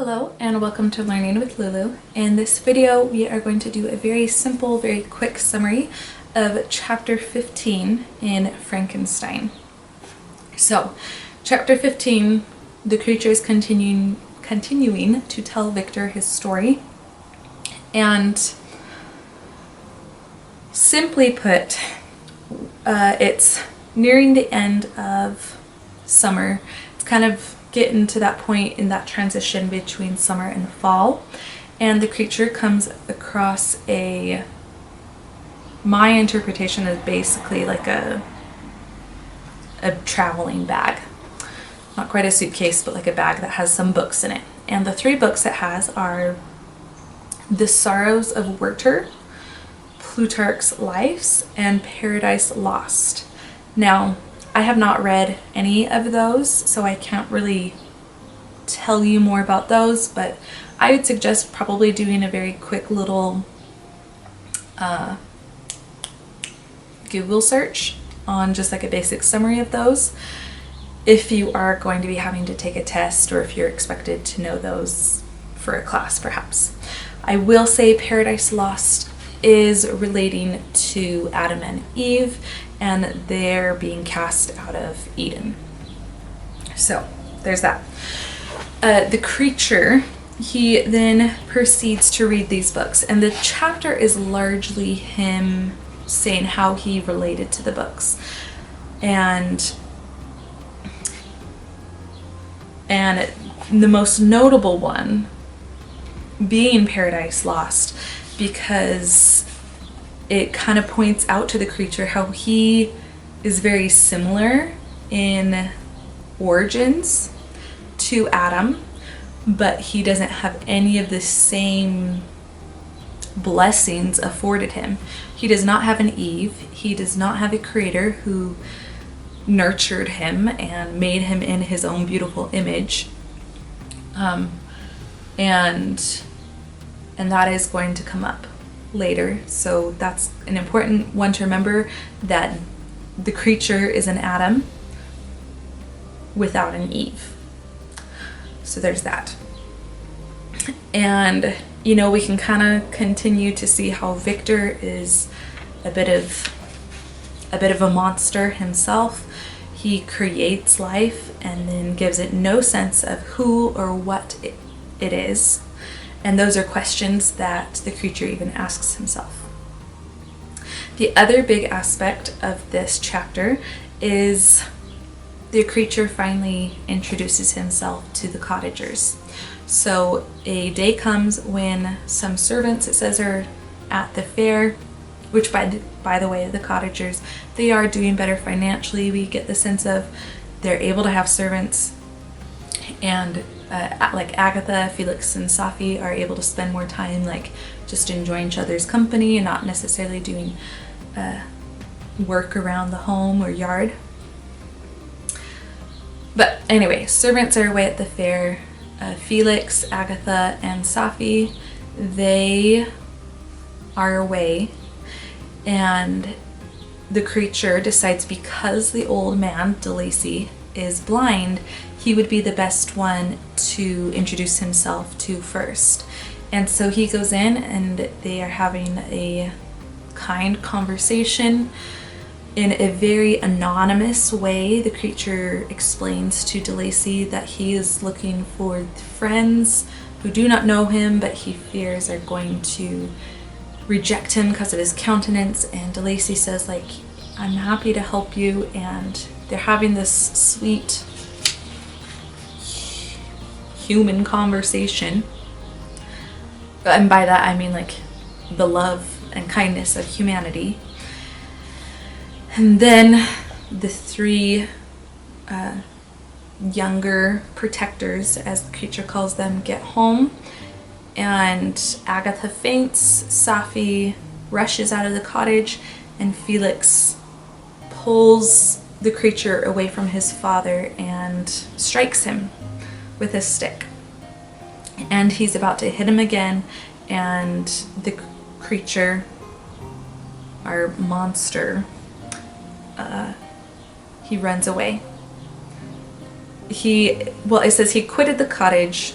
Hello and welcome to Learning with Lulu. In this video we are going to do a very simple, very quick summary of chapter 15 in Frankenstein. So chapter 15, the creature is continuing to tell Victor his story, and simply put, it's nearing the end of summer. It's kind of getting to that point in that transition between summer and fall, and the creature comes across my interpretation is basically like a traveling bag. Not quite a suitcase, but like a bag that has some books in it. And the three books it has are The Sorrows of Werther, Plutarch's Lives, and Paradise Lost. Now, I have not read any of those, so I can't really tell you more about those, but I would suggest probably doing a very quick little Google search on just like a basic summary of those if you are going to be having to take a test, or if you're expected to know those for a class perhaps. I will say Paradise Lost is relating to Adam and Eve, and they're being cast out of Eden. So there's that. The creature, he then proceeds to read these books, and the chapter is largely him saying how he related to the books, and the most notable one being Paradise Lost, because it kind of points out to the creature how he is very similar in origins to Adam, but he doesn't have any of the same blessings afforded him. He does not have an Eve. He does not have a creator who nurtured him and made him in his own beautiful image. And that is going to come up later, so that's an important one to remember, that the creature is an Adam without an Eve. So there's that. And we can kind of continue to see how Victor is a bit of a monster himself. He creates life and then gives it no sense of who or what it is. And those are questions that the creature even asks himself. The other big aspect of this chapter is the creature finally introduces himself to the cottagers. So a day comes when some servants, it says, are at the fair, which by the way, the cottagers, they are doing better financially. We get the sense of they're able to have servants, and like Agatha, Felix, and Safi are able to spend more time like just enjoying each other's company and not necessarily doing work around the home or yard. But anyway, servants are away at the fair. Felix, Agatha, and Safi, they are away, and the creature decides, because the old man, DeLacy, is blind, he would be the best one to introduce himself to first. And so he goes in and they are having a kind conversation. In a very anonymous way, the creature explains to DeLacy that he is looking for friends who do not know him, but he fears are going to reject him because of his countenance. And DeLacy says, like, I'm happy to help you. And they're having this sweet human conversation. And by that I mean like the love and kindness of humanity. And then the three younger protectors, as the creature calls them, get home, and Agatha faints, Safi rushes out of the cottage, and Felix pulls the creature away from his father and strikes him with a stick. And he's about to hit him again, and the creature, our monster, he runs away. It says he quitted the cottage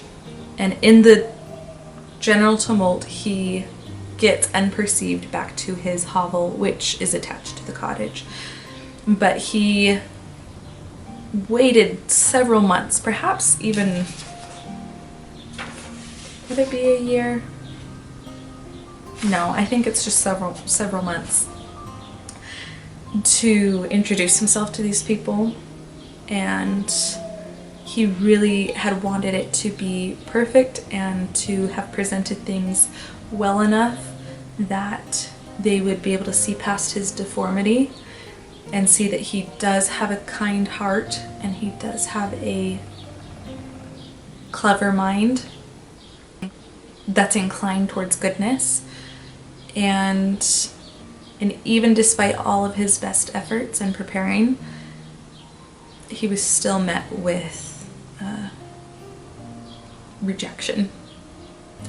And in the general tumult, he gets unperceived back to his hovel, which is attached to the cottage. But he waited several months, perhaps even, would it be a year? No, I think it's just several months, to introduce himself to these people. And he really had wanted it to be perfect and to have presented things well enough that they would be able to see past his deformity and see that he does have a kind heart and he does have a clever mind that's inclined towards goodness. And even despite all of his best efforts in preparing, he was still met with rejection,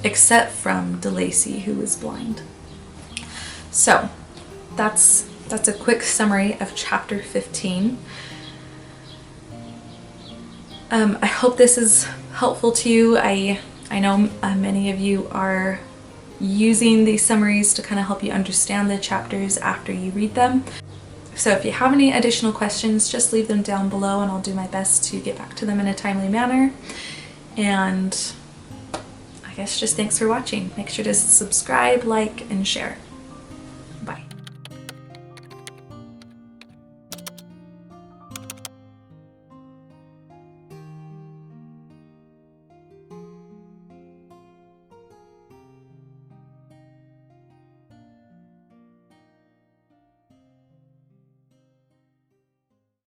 except from DeLacy, who was blind. So that's a quick summary of chapter 15. I hope this is helpful to you. I know many of you are using these summaries to kind of help you understand the chapters after you read them. So if you have any additional questions, just leave them down below and I'll do my best to get back to them in a timely manner. And I guess just thanks for watching. Make sure to subscribe, like, and share.